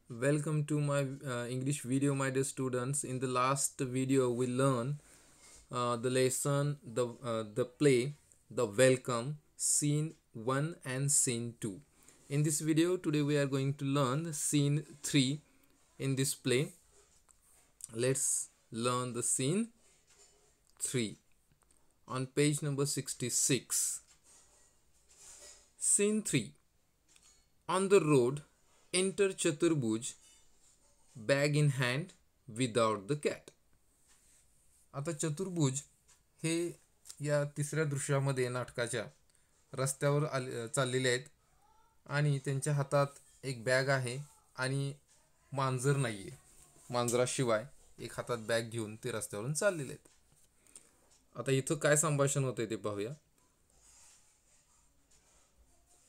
Welcome to my English video, my dear students. In the last video, we learned the lesson, the play, the welcome, scene 1 and scene 2. In this video, today we are going to learn scene 3 in this play. Let's learn the scene 3 on page number 66. Scene 3. On the road, enter Chaturbhuj, bag in hand, without the cat. आता चतुर्भुज हे या तिसऱ्या दृश्यामध्ये नाटकाच्या रस्त्यावर चाललेले आहेत आणि त्यांच्या हातात एक बॅग आहे आणि मांजर नाहीये. मांजराशिवाय एक हातात बॅग घेऊन ते रस्त्यावरून चाललेले आहेत. आता इथं काय संभाषण होते ते पाहूया.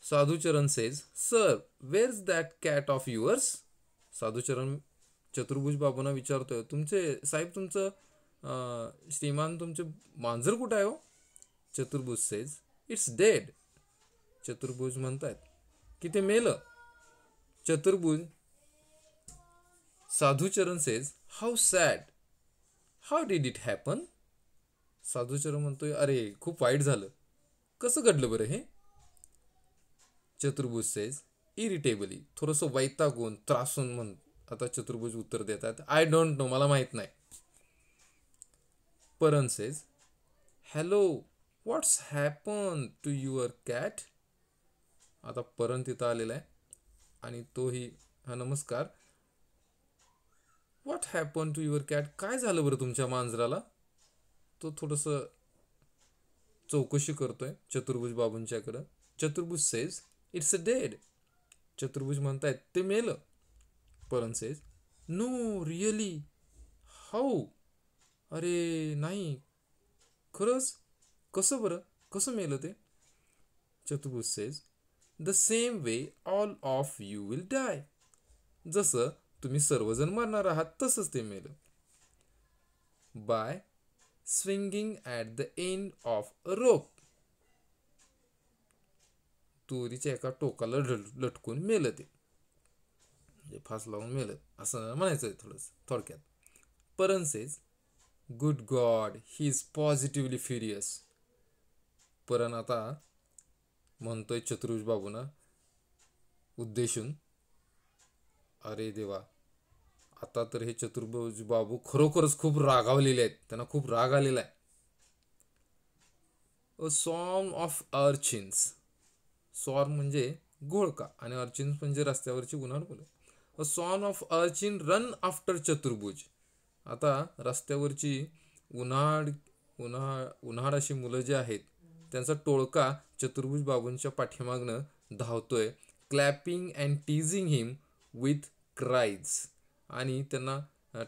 Sadhucharan says, sir wears that cat of yours. Sadhucharan चतुर्भुज बाबूंना विचारतोय, तुमचं श्रीमान तुमचे मांजर कुठं आहे हो. चतुर्भुज सेज, इट्स डेड. चतुर्भुज म्हणतायत की ते मेलं. चतुर्भुज Sadhucharan says, how sad, how did it happen. Sadhucharan म्हणतोय, अरे खूप वाईट झालं, कसं घडलं बरं हे. चतुर्भुज सेज इरिटेबली, थोडंसं वैतागून त्रासून म्हण. आता चतुर्भुज उत्तर देतात, आय डोंट नो, मला माहित नाही. Paran says, hello what's happen to your cat. आता परण तिथं आलेला आहे आणि तोही, हा नमस्कार, what happen to your cat, काय झालं बरं तुमच्या मांजराला. तो थोडंसं चौकशी करतोय चतुर्भुज बाबूंच्याकडं. चतुर्भुज says, it's a dead. Chaturbhuj म्हणतायत ते मेलं. Paran says, no really, how, अरे नाही, खरंच, कसं बरं, कसं मेलं ते. Chaturbhuj says, the same way all of you will die. जसं तुम्ही सर्वजण मरणार आहात तसंच ते मेलं. By swinging at the end of a rope. दोरीच्या एका टोकाला लटकून मेलं ते, म्हणजे फास लावून मेलं असं म्हणायचं थोडक्यात. Paran says, good god, he is positively furious. Paran आता म्हणतोय चतुर्भुज बाबूंना उद्देशून, अरे देवा, आता तर हे चतुर्भुज बाबू खरोखरच खूप रागावलेले आहेत, त्यांना खूप राग आलेला आहे. A song of urchins. Swarm म्हणजे घोळका आणि अर्चिन्स म्हणजे रस्त्यावरची उन्हाळ मुलं. A swarm of urchin run after Chaturbhuj. आता रस्त्यावरची उन्हाळ अशी मुलं जी आहेत त्यांचा टोळका चतुर्भुज बाबूंच्या पाठीमागनं धावतोय. Clapping and टीजिंग him with cries. आणि त्यांना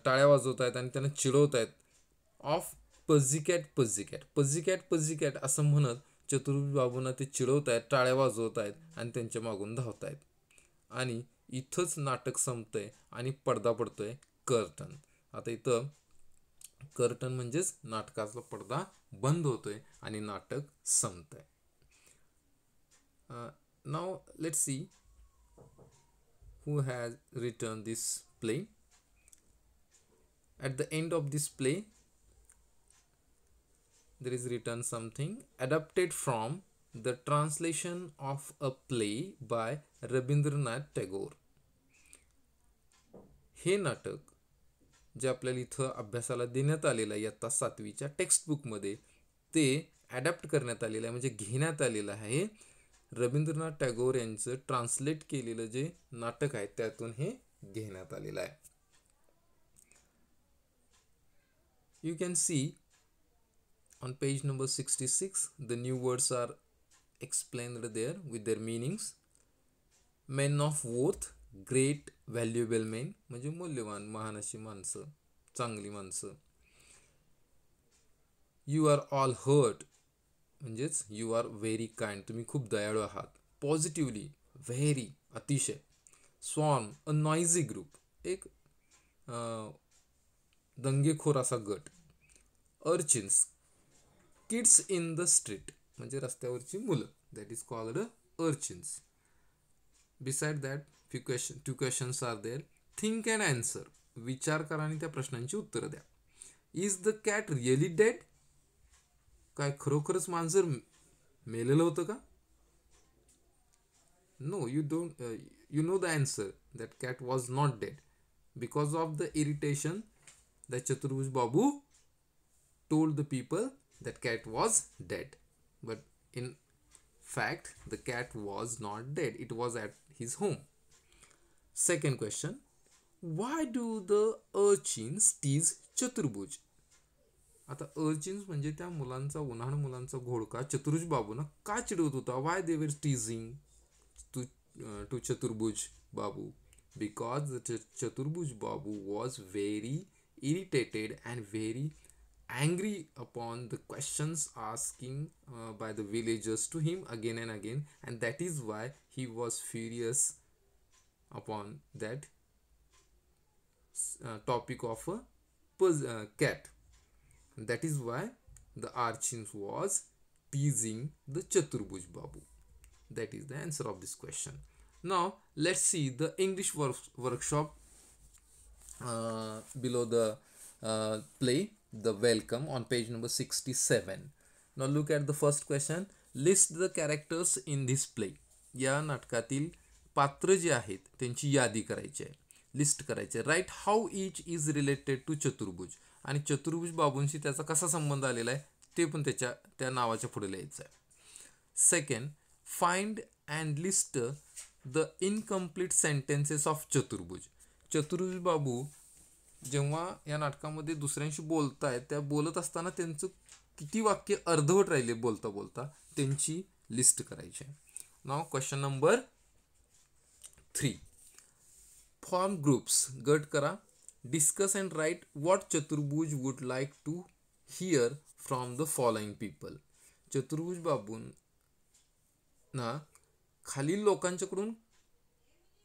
टाळ्या वाजवत आहेत आणि त्यांना चिडवत आहेत. ऑफ पझिकॅट पझिकॅट, पझिकॅट पझिकॅट असं म्हणत चतुर्भुज बाबूंना ते चिडवत आहेत, टाळ्या वाजवत आहेत आणि त्यांच्या मागून धावत आहेत. आणि इथंच नाटक संपतंय आणि पडदा पडतोय, कर्टन. आता इथं कर्टन म्हणजेच नाटकाचा पडदा बंद होतोय आणि नाटक संपतंय. नाव let's see who has written this play. At the end of this play, there is written something adapted from the translation of a play by Rabindranath Tagore. हे नाटक जे आपल्याला इथं अभ्यासाला देण्यात आलेलं आहे इयत्ता 7वीच्या टेक्स्टबुकमध्ये, ते ॲडॅप्ट करण्यात आलेलं आहे, म्हणजे घेण्यात आलेलं आहे. रवींद्रनाथ टागोर यांचं ट्रान्सलेट केलेलं जे नाटक आहे त्यातून हे घेण्यात आलेलं आहे. You can see on page number 66 the new words are explained there with their meanings. Men of worth, great valuable men, म्हणजे मूल्यवान महान अशी माणसं, चांगली माणसं. यू आर ऑल हर्ट, म्हणजेच यू आर व्हेरी काइंड, तुम्ही खूप दयाळू आहात. पॉझिटिव्हली, व्हेरी, अतिशय. स्वॉर्म, अ नॉइझी ग्रुप, एक दंगेखोर असा गट. Urchins, kids in the street, म्हणजे रस्त्यावरची मुलं, that is called urchins. Beside that, two questions are there. Think and answer. विचार करा आणि त्या प्रश्नांची उत्तरं द्या. Is the cat really dead? काय खरोखरच मांजर मेलेलं होतं का? No, you don't. You know the answer. That cat was not dead. Because of the irritation, the Chaturbuj Babu told the people that cat was dead. But in fact, the cat was not dead. It was at his home. Second question. Why do the urchins tease Chaturbuj? आता urchins म्हणजे त्या मुलांचा उन्हाळ मुलांचा घोडका चतुर्भुज बाबूना का चिडवत होता? Y दे वर टीजिंग to Chaturbuj Babu? Because the Chaturbuj Babu was very irritated and very angry upon the questions asking by the villagers to him again and again, and that is why he was furious upon that topic of a cat. That is why the urchins was teasing the Chaturbuj Babu. That is the answer of this question. Now let's see the English workshop below the play, the welcome, on page number 67. Now look at the first question. List the characters in this play. या नाटकातील पात्र जे आहेत त्यांची यादी करायची आहे, list करायची आहे. Write how each is related to Chaturbhuj. आणि चतुर्भुज बाबूंशी त्याचा कसा संबंध आलेला आहे ते पण त्या नावाच्या पुढे लिहायचं आहे. Second, find and list the incomplete sentences of चतुर्भुज. चतुर्भुज बाबू जेव्हा या नाटकामध्ये दुसऱ्यांशी बोलतायत, त्या बोलत असताना त्यांचं किती वाक्य अर्धवट राहिले बोलता बोलता, त्यांची लिस्ट करायची आहे. नाव क्वेश्चन नंबर 3. Form groups. गट करा. Discuss and write what Chaturbhuj would like to hear from the following people. Chaturbhuj बाबून ना खालील लोकांच्याकडून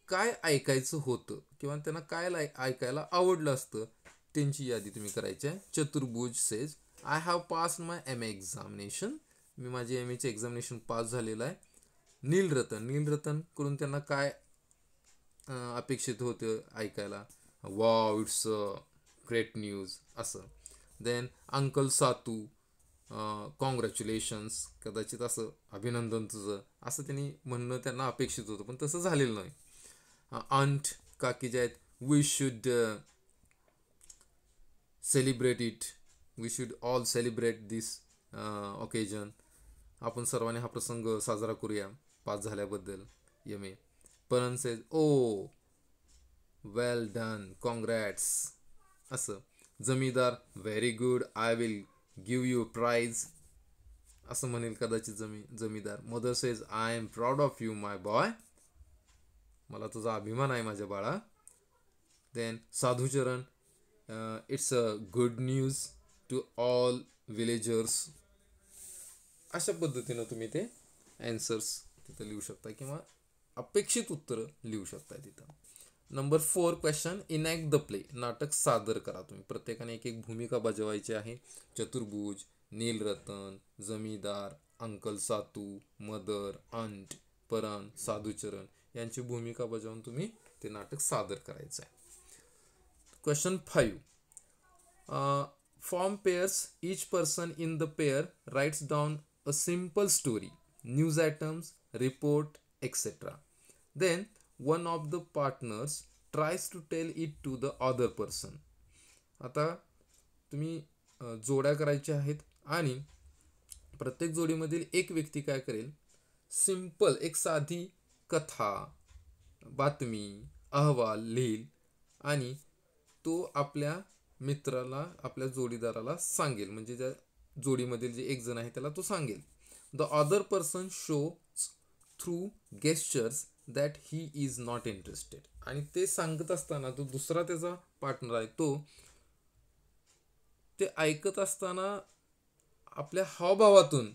काय ऐकायचं होतं किंवा त्यांना काय ऐकायला आवडलं असतं त्यांची यादी तुम्ही करायची आहे. Chaturbhuj says I have pass my MA examination. मी माझे MA चे एक्झामिनेशन पास झालेलं आहे. नीलरतन कडून त्यांना काय अपेक्षित होतं ऐकायला? वाव, इट्स ग्रेट न्यूज असं. देन अंकल सातू, कॉंग्रॅच्युलेशन्स, कदाचित असं अभिनंदन तुझं, असं त्यांनी म्हणणं त्यांना अपेक्षित होतं, पण तसं झालेलं नाही. अंट, काकी जे आहेत, we should celebrate it, we should all celebrate this occasion. आपण सर्वांनी हा प्रसंग साजरा करूया पास झाल्याबद्दल MA. Paran says oh well done, congrats असं. Zamindar very good, I will give you prize असं म्हणेल कदाचित zamindar. Mother says I am proud of you my boy, मला तुझा अभिमान आहे माझ्या बाळा. Then Sadhucharan, it's a good news to all villagers. अशा पद्धतीनं तुम्ही ते ॲन्सर्स तिथं लिहू शकता किंवा अपेक्षित उत्तरं लिहू शकता तिथं. Number 4 question. Enact the play. नाटक सादर करा. तुम्ही प्रत्येकाने एक भूमिका बजावायची आहे. चतुर्भुज, नीलरतन, जमीदार, अंकल सातू, मदर, अंट, परन, साधुचरण यांची भूमिका बजावून तुम्ही ते नाटक सादर करायचं आहे. Question 5. Form pairs. Each person in the pair rights down a simple story, news items, report, etc. Then one of the partners tries to tell it to the other person. आता तुम्ही जोड्या करायच्या आहेत आणि प्रत्येक जोडीमधील एक व्यक्ती काय करेल, सिंपल एक साधी कथा, बातमी, अहवाल लिहिल आणि तो आपल्या मित्राला, आपल्या जोडीदाराला सांगेल. म्हणजे ज्या जोडीमधील जे एक जण आहे त्याला तो सांगेल. The other person shows through gestures that he is not interested. आणि ते सांगत असताना तो दुसरा त्याचा पार्टनर आहे तो ते ऐकत असताना आपल्या हावभावातून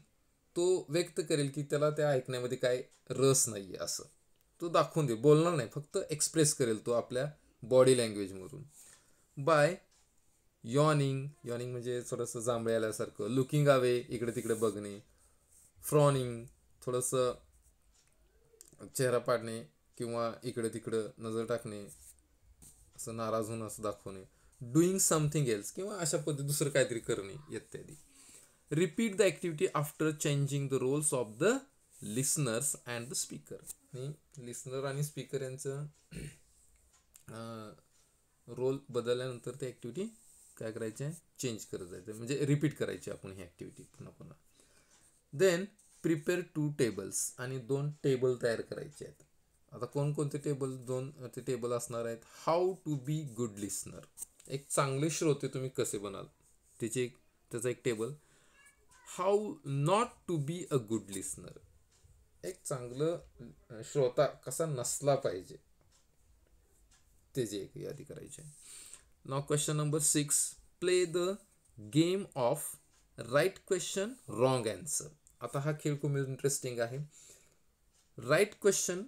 तो व्यक्त करेल की त्याला त्या ऐकण्यामध्ये काय रस नाही आहे असं तो दाखवून दे. बोलणार नाही, फक्त एक्सप्रेस करेल तो आपल्या बॉडी लँग्वेजमधून. बाय यॉनिंग म्हणजे थोडंसं जांभळे आल्यासारखं, लुकिंग अवे इकडे तिकडे बघणे, फ्रॉनिंग थोडंसं चेहरा पाडणे किंवा इकडे तिकडं नजर टाकणे, असं नाराज होऊन असं दाखवणे, डुईंग समथिंग एल्स किंवा अशा पद्धती दुसरं काहीतरी करणे इत्यादी. Repeat the activity after changing the roles of the listeners and the speaker. आणि लिसनर आणि स्पीकर यांचं रोल बदलल्यानंतर ती ॲक्टिव्हिटी काय करायची आहे, चेंज करत जायचं, म्हणजे रिपीट करायची आपण ही ॲक्टिव्हिटी पुन्हा पुन्हा. देन प्रिपेअर 2 टेबल्स, आणि 2 टेबल तयार करायचे आहेत. आता कोणकोणते टेबल, 2 ते टेबल असणार आहेत. How to be good listener, एक चांगले श्रोते तुम्ही कसे बनाल त्याचा एक table. How not to be a good listener, एक चांगलं श्रोता कसा नसला पाहिजे त्याची एक यादी करायची आहे. नाव question number 6, play the game of right question wrong answer. आता हा खेळ खूप इंटरेस्टिंग आहे. राईट क्वेश्चन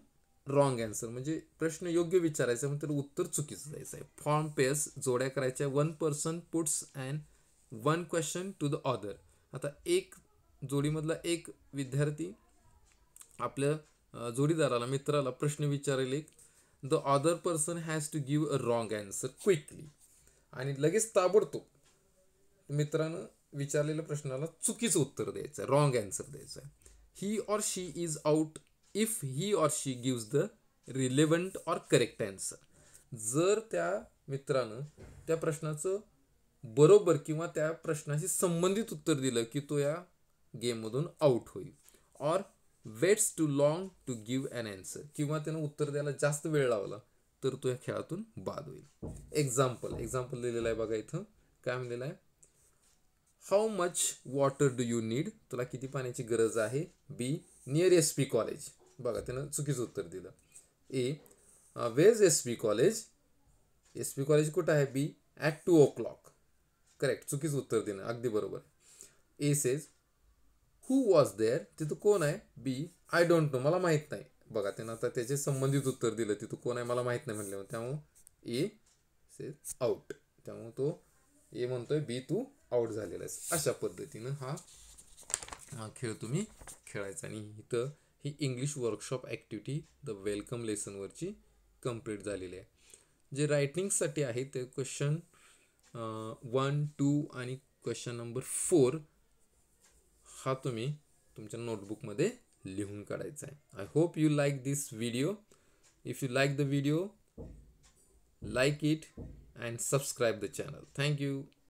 रॉंग आन्सर म्हणजे प्रश्न योग्य विचारायचा पण त्याला उत्तर चुकीचं द्यायचं आहे. फॉर्म पेअर्स, जोड्या करायच्या. 1 person puts and 1 question to the other. आता एक जोडीमधला एक विद्यार्थी आपल्या जोडीदाराला, मित्राला प्रश्न विचारेल. The other person has to give a wrong answer quickly, आणि लगेच ताबडतोब मित्रानं विचारलेल्या प्रश्नाला चुकीचं उत्तर द्यायचं आहे, रॉंग आन्सर द्यायचं आहे. He or she is out if he or she gives the relevant or correct answer. जर त्या मित्रानं त्या प्रश्नाचं बरोबर किंवा त्या प्रश्नाशी संबंधित उत्तर दिलं की तो या गेममधून आउट होईल. Or waits too long to give an answer, किंवा त्यानं उत्तर द्यायला जास्त वेळ लावला तर तो या खेळातून बाद होईल. एक्झाम्पल लिहिलेलं आहे बघा इथं. काय म्हणलेलं आहे, how much water do you need, तुला किती पाण्याची गरज आहे. बी, नियर SP कॉलेज, बघा त्यानं चुकीचं उत्तर दिलं. A, where's SP college, SP college कुठं आहे. बी, ॲट 2 o'clock, करेक्ट, चुकीचं उत्तर दिलं, अगदी बरोबर. ए सेज हू वॉज देअर, तिथं कोण आहे. बी, आय डोंट नो, मला माहीत नाही. बघा त्यानं आता त्याचे संबंधित उत्तर दिलं, तिथं कोण आहे मला माहीत नाही म्हणल्यावर, त्यामुळं ए सेज आउट, त्यामुळे तो ए म्हणतोय बी तू आउट झालेला आहेस. अशा पद्धतीनं हा खेळ तुम्ही खेळायचा. आणि इथं ही English workshop activity the welcome लेसनवरची कंप्लीट झालेली आहे. जे रायटिंगसाठी आहे ते क्वेश्चन 1, 2 आणि क्वेश्चन नंबर 4 हा तुम्ही तुमच्या नोटबुकमध्ये लिहून काढायचा आहे. I hope you like this video. If you like the video, like it and subscribe the channel. Thank you.